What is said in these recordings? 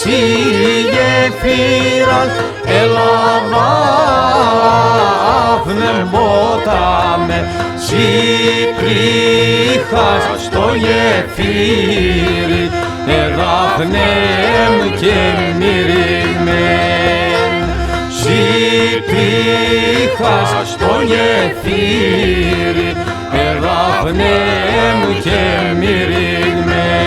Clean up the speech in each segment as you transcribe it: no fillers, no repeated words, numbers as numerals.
Σιγεφύραν, έλαβα πνευμόταμε, Συπρίχας στο γεφύρι, εδάφνεμ και μυριγμέν. Συπρίχας στο γεφύρι, εδάφνεμ και μυριγμέν.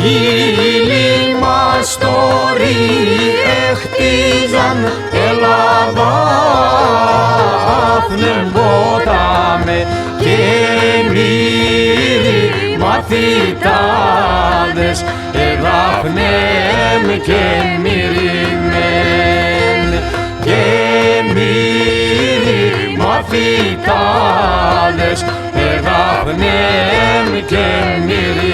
Χείλη μας τωρί εχτίζαν, έλαβα πνευμόταμε και μύρι μαθητάδες, εδάφνεμ και μυριγμέν. Και μύρι μαθητάδες, εδάφνεμ και μυριγμέν.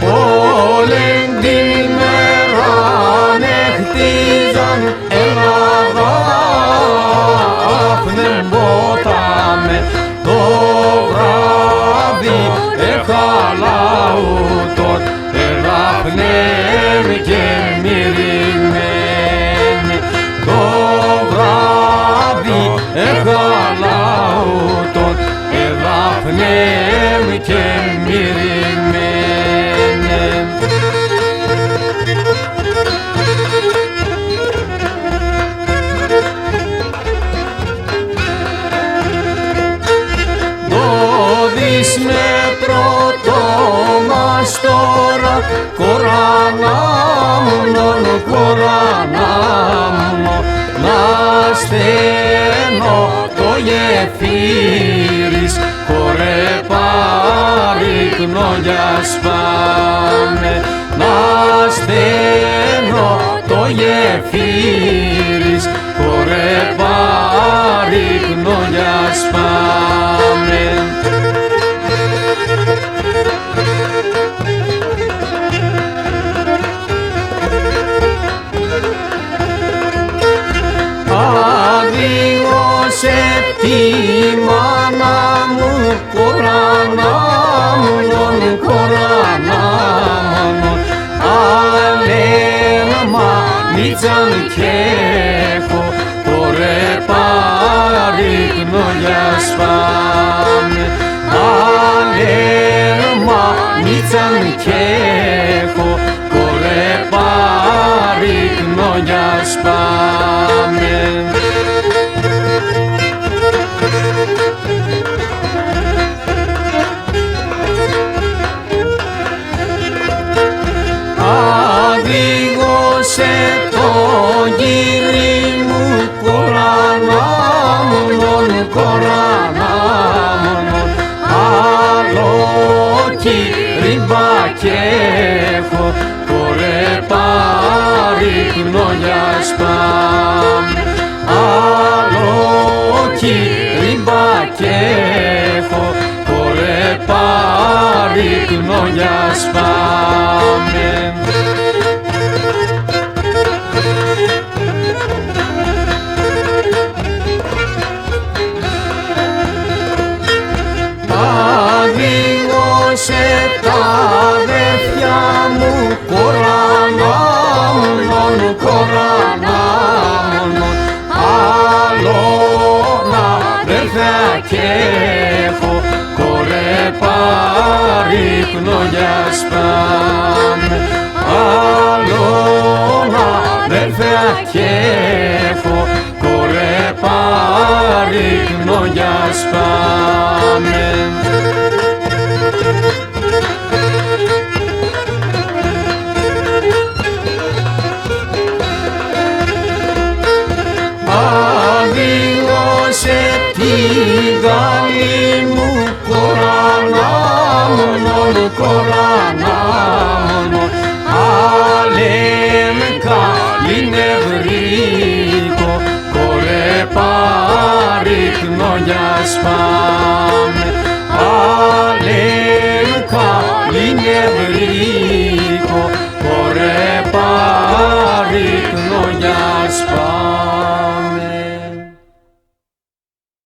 Όλην την μεράν εχτίζαν, έλαβα πνευμόταμε, το βράδυ εχαλάουτον, εδάφνεμ και μυριγμέν. Το βράδυ εχαλάουτον, εδάφνεμ και μυριγμέν. Με πρώτο μας τώρα, κορανάμνον, κορανάμνον, να στένω το γεφύρις, χωρέ παρήκνο για σπάμε. Να στένω το γεφύρις, χωρέ παρήκνο για σπάμε. Αδίγωσε τη μάνα μου, κορανάμνον, κορανάμνον, αλέμα νίτσαν κι έχω, χωρέ παρήκνο για σπάμε. Αλέμα νίτσαν κι έχω, χωρέ παρήκνο για σπάμε. Αδίγωσε το γύρι μου, κορανάμνον, κορανάμνον, άλλο κυρυμπά κι έχω, χωρέ παρήκνο για σπάμε. Άλλο κυρυμπά κι έχω, χωρέ παρήκνο για σπάμε. Αδίγωσε τα αδέρφια μου, κορανάμνον, κορανάμνον, άλλον αδέρφια κι έχω, χωρέ παρήκνο για σπάμε. Άλλον αδέρφια κι έχω, χωρέ παρήκνο για σπάμε. Αδίγωσε τη γάλη μου, κορανάμνον, κορανάμνον, αλέμ καλή νευρίκο, χωρέ παρήκνο πάμε.